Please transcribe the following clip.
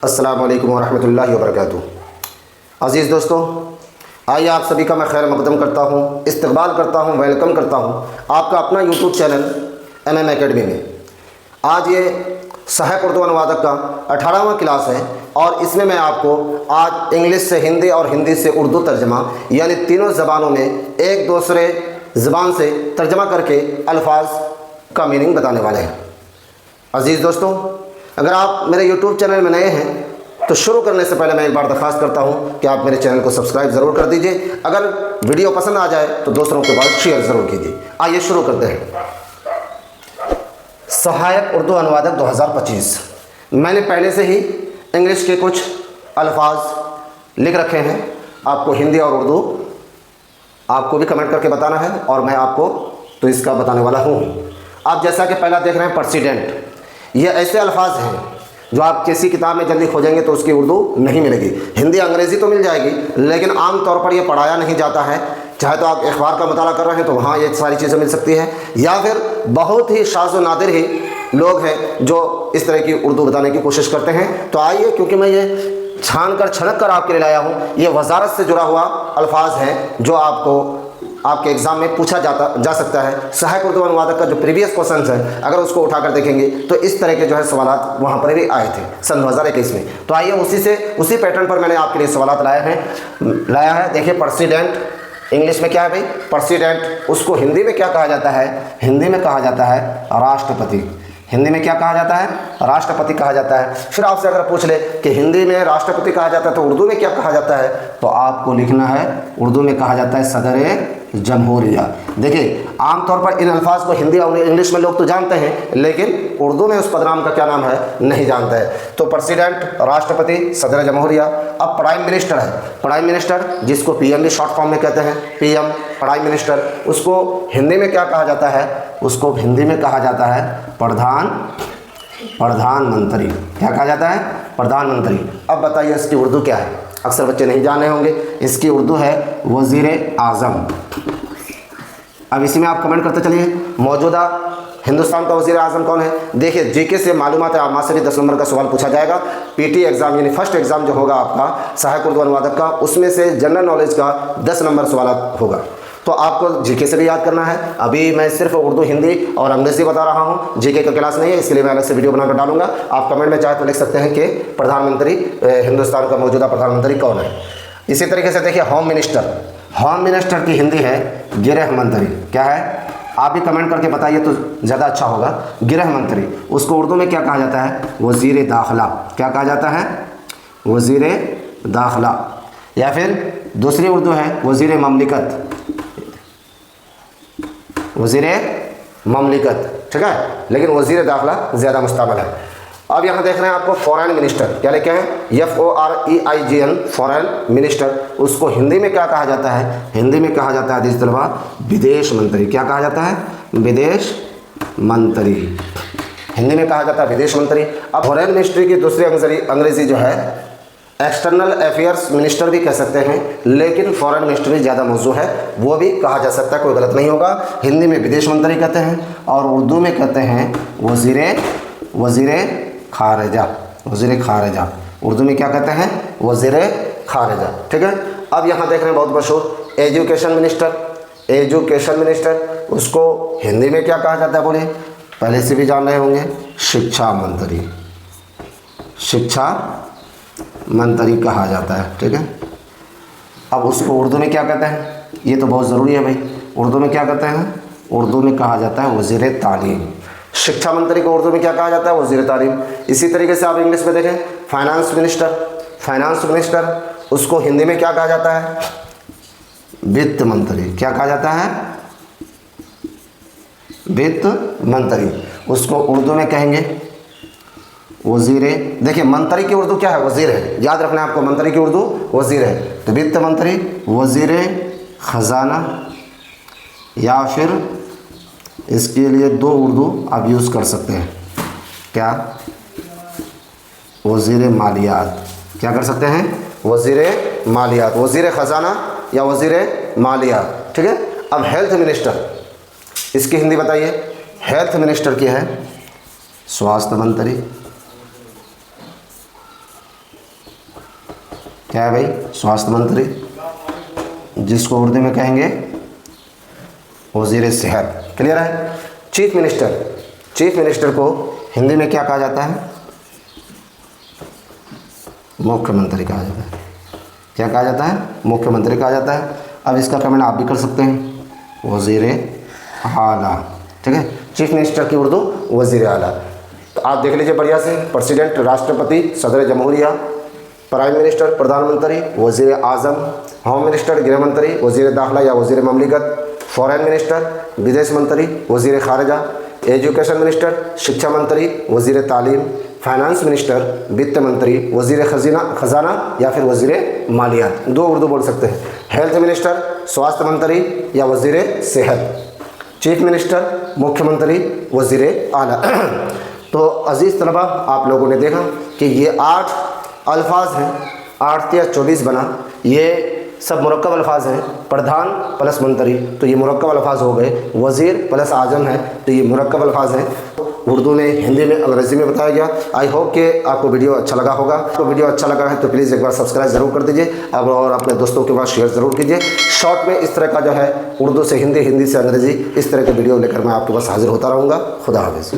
अस्सलामु अलैकुम वरहमतुल्लाहि वबरकातुहू। अज़ीज़ दोस्तों, आइए आप सभी का मैं खैर मक़दम करता हूँ, इस्तक़बाल करता हूँ, वेलकम करता हूँ आपका अपना यूट्यूब चैनल MM एकेडमी में। आज ये सहायक उर्दू अनुवादक का 18वां क्लास है और इसमें मैं आपको आज इंग्लिश से हिंदी और हिंदी से उर्दू तर्जमा यानी तीनों ज़बानों में एक दूसरे ज़बान से तर्जमा करके अल्फाज का मीनिंग बताने वाले हैं। अज़ीज़ दोस्तों, अगर आप मेरे YouTube चैनल में नए हैं तो शुरू करने से पहले मैं एक बार दरख्वास्त करता हूं कि आप मेरे चैनल को सब्सक्राइब ज़रूर कर दीजिए। अगर वीडियो पसंद आ जाए तो दोस्तों के पास शेयर ज़रूर कीजिए। आइए शुरू करते हैं। सहायक उर्दू अनुवादक 2025। मैंने पहले से ही इंग्लिश के कुछ अल्फाज लिख रखे हैं। आपको हिंदी और उर्दू आपको भी कमेंट करके बताना है और मैं आपको तो इसका बताने वाला हूँ। आप जैसा कि पहला देख रहे हैं प्रेसिडेंट, ये ऐसे अल्फाज हैं जो आप किसी किताब में जल्दी खोजेंगे तो उसकी उर्दू नहीं मिलेगी। हिंदी अंग्रेज़ी तो मिल जाएगी लेकिन आम तौर पर ये पढ़ाया नहीं जाता है। चाहे तो आप अखबार का मुताला कर रहे हैं तो वहाँ ये सारी चीज़ें मिल सकती है, या फिर बहुत ही शाज़ व नादिर ही लोग हैं जो इस तरह की उर्दू बताने की कोशिश करते हैं। तो आइए, क्योंकि मैं ये छान कर छनक कर आपके लिए लाया हूँ, ये वजारत से जुड़ा हुआ अल्फाज हैं जो आपके एग्ज़ाम में पूछा जा सकता है। सहायक उर्दू अनुवादक का जो प्रीवियस क्वेश्चन है अगर उसको उठाकर देखेंगे तो इस तरह के जो है सवालात वहाँ पर भी आए थे सन 2021 में। तो आइए उसी पैटर्न पर मैंने आपके लिए सवालात लाया है। देखिए, प्रेसिडेंट इंग्लिश में क्या है भाई? प्रेसिडेंट। उसको हिंदी में क्या कहा जाता है? हिंदी में कहा जाता है राष्ट्रपति। हिंदी में क्या कहा जाता है? राष्ट्रपति कहा जाता है। फिर आपसे अगर पूछ ले कि हिंदी में राष्ट्रपति कहा जाता है तो उर्दू में क्या कहा जाता है, तो आपको लिखना है उर्दू में कहा जाता है सदर जमहूरिया। देखिए, आमतौर पर इन अल्फाज को हिंदी और इंग्लिश में लोग तो जानते हैं लेकिन उर्दू में उस पदनाम का क्या नाम है नहीं जानते हैं। तो प्रेसिडेंट राष्ट्रपति, सदर जमहूरिया। अब प्राइम मिनिस्टर है। प्राइम मिनिस्टर जिसको PM भी शॉर्ट फॉर्म में कहते हैं, PM प्राइम मिनिस्टर, उसको हिंदी में क्या कहा जाता है? उसको हिंदी में कहा जाता है प्रधानमंत्री। क्या कहा जाता है? प्रधानमंत्री। अब बताइए इसकी उर्दू क्या है? अक्सर बच्चे नहीं जाने होंगे। इसकी उर्दू है वज़ीर आज़म। अब इसी में आप कमेंट करते चलिए, मौजूदा हिंदुस्तान का वज़ीर आज़म कौन है? देखिए, जीके से मालूमात है, आमा से भी 10 नंबर का सवाल पूछा जाएगा। PT एग्ज़ाम यानी फर्स्ट एग्ज़ाम जो होगा आपका सहायक उर्दू अनुवादक का, उसमें से जनरल नॉलेज का 10 नंबर सवाल होगा। तो आपको जीके से भी याद करना है। अभी मैं सिर्फ उर्दू, हिंदी और अंग्रेज़ी बता रहा हूँ, जीके का क्लास नहीं है, इसके लिए मैं अलग से वीडियो बनाकर डालूंगा। आप कमेंट में चाहे तो लिख सकते हैं कि प्रधानमंत्री, हिंदुस्तान का मौजूदा प्रधानमंत्री कौन है। इसी तरीके से देखिए, होम मिनिस्टर। होम मिनिस्टर की हिंदी है गृह मंत्री। क्या है? आप भी कमेंट करके बताइए तो ज़्यादा अच्छा होगा। गृह मंत्री। उसको उर्दू में क्या कहा जाता है? वज़ीर दाखिला। क्या कहा जाता है? वज़ीर दाखिला। या फिर दूसरी उर्दू है वज़ीर ममलिकत। वज़ीर ममलिकत, ठीक है, लेकिन वज़ीर दाखिला ज़्यादा मुस्तअमल है। अब यहाँ देख रहे हैं आपको फॉरेन मिनिस्टर। क्या लिखे हैं? FOREIGN, foreign minister. उसको हिंदी में क्या कहा जाता है? हिंदी में कहा जाता है अजीज़ तलबा विदेश मंत्री। क्या कहा जाता है? विदेश मंत्री। हिंदी में कहा जाता है विदेश मंत्री। अब फॉरेन मिनिस्ट्री की दूसरी अंग्रेज़ी जो है एक्सटर्नल अफेयर्स मिनिस्टर भी कह सकते हैं, लेकिन फॉरेन मिनिस्ट्री ज़्यादा मौजू है, वो भी कहा जा सकता है, कोई गलत नहीं होगा। हिंदी में विदेश मंत्री कहते हैं और उर्दू में कहते हैं वज़ीर खारजा। वज़ीर खारजा। उर्दू में क्या कहते हैं? वज़ीर खारजा, ठीक है। अब यहाँ देख रहे हैं बहुत मशहूर एजुकेशन मिनिस्टर। एजुकेशन मिनिस्टर, उसको हिंदी में क्या कहा जाता है? बोलिए, पहले से भी जान रहे होंगे, शिक्षा मंत्री। शिक्षा मंत्री कहा जाता है, ठीक है। अब उसको उर्दू में क्या कहते हैं? ये तो बहुत ज़रूरी है भाई। उर्दू में क्या कहते हैं? उर्दू में कहा जाता है वज़ीर तालीम। शिक्षा मंत्री को उर्दू में क्या कहा जाता है? वज़ीर तालीम। इसी तरीके से आप इंग्लिश में देखें, फाइनेंस मिनिस्टर। फाइनेंस मिनिस्टर, उसको हिंदी में क्या कहा जाता है? वित्त मंत्री। क्या कहा जाता है? वित्त मंत्री। उसको उर्दू में कहेंगे वज़ीर। देखिए, मंत्री की उर्दू क्या है? वज़ीर है। याद रखना है आपको, मंत्री की उर्दू वज़ीर है। तो वित्त मंत्री, वज़ीर ख़जाना, या फिर इसके लिए 2 उर्दू आप यूज़ कर सकते हैं। क्या? वज़ीर मालियात। क्या कर सकते हैं? वज़ीर मालियात, वज़ीर ख़जाना या वज़ीर मालियात, ठीक है। अब हेल्थ मिनिस्टर, इसकी हिंदी बताइए। हेल्थ मिनिस्टर की है स्वास्थ्य मंत्री। क्या है भाई? स्वास्थ्य मंत्री, जिसको उर्दू में कहेंगे वज़ीर सेहत। क्लियर है? चीफ मिनिस्टर, चीफ मिनिस्टर को हिंदी में क्या कहा जाता है? मुख्यमंत्री कहा जाता है। क्या कहा जाता है? मुख्यमंत्री कहा जाता है। अब इसका कमेंट आप भी कर सकते हैं, वज़ीर आला। ठीक है, चीफ मिनिस्टर की उर्दू वज़ीर आला। तो आप देख लीजिए बढ़िया से, प्रेसिडेंट राष्ट्रपति, सदर जमहूरिया, प्राइम मिनिस्टर प्रधानमंत्री, वज़ीर आज़म, होम मिनिस्टर गृह मंत्री, वज़ीर दाखिला या वज़ीर ममलिकत, फॉरेन मिनिस्टर विदेश मंत्री, वज़ीर खारजा, एजुकेशन मिनिस्टर शिक्षा मंत्री, वज़ीर तालीम, फाइनेंस मिनिस्टर वित्त मंत्री, वज़ीर खजाना या फिर वज़ीर मालियात। दो उर्दू बोल सकते हैं। हेल्थ मिनिस्टर स्वास्थ्य मंत्री या वज़ीर सेहत, चीफ मिनिस्टर मुख्यमंत्री, वज़ीर आला। तो अज़ीज़ तलबा, आप लोगों ने देखा कि ये 8 अल्फाज हैं, 8 या 24 बना, ये सब मुरक्कब अल्फाज हैं। प्रधान प्लस मंत्री, तो ये मुरक्कब अल्फाज हो गए। वज़ीर प्लस आज़म है, तो ये मुरक्कब अल्फाज हैं। उर्दू में, हिंदी में, अंग्रेज़ी में बताया गया। आई होप कि आपको वीडियो अच्छा लगा होगा। आपको वीडियो अच्छा लगा है तो प्लीज़ एक बार सब्सक्राइब ज़रूर कर दीजिए अब, और अपने दोस्तों के पास शेयर ज़रूर कीजिए। शॉर्ट में इस तरह का जो है उर्दू से हिंदी, हिंदी से अंग्रेज़ी, इस तरह के वीडियो लेकर मैं आपके पास हाजिर होता रहूँगा। खुदा हाफ़िज़।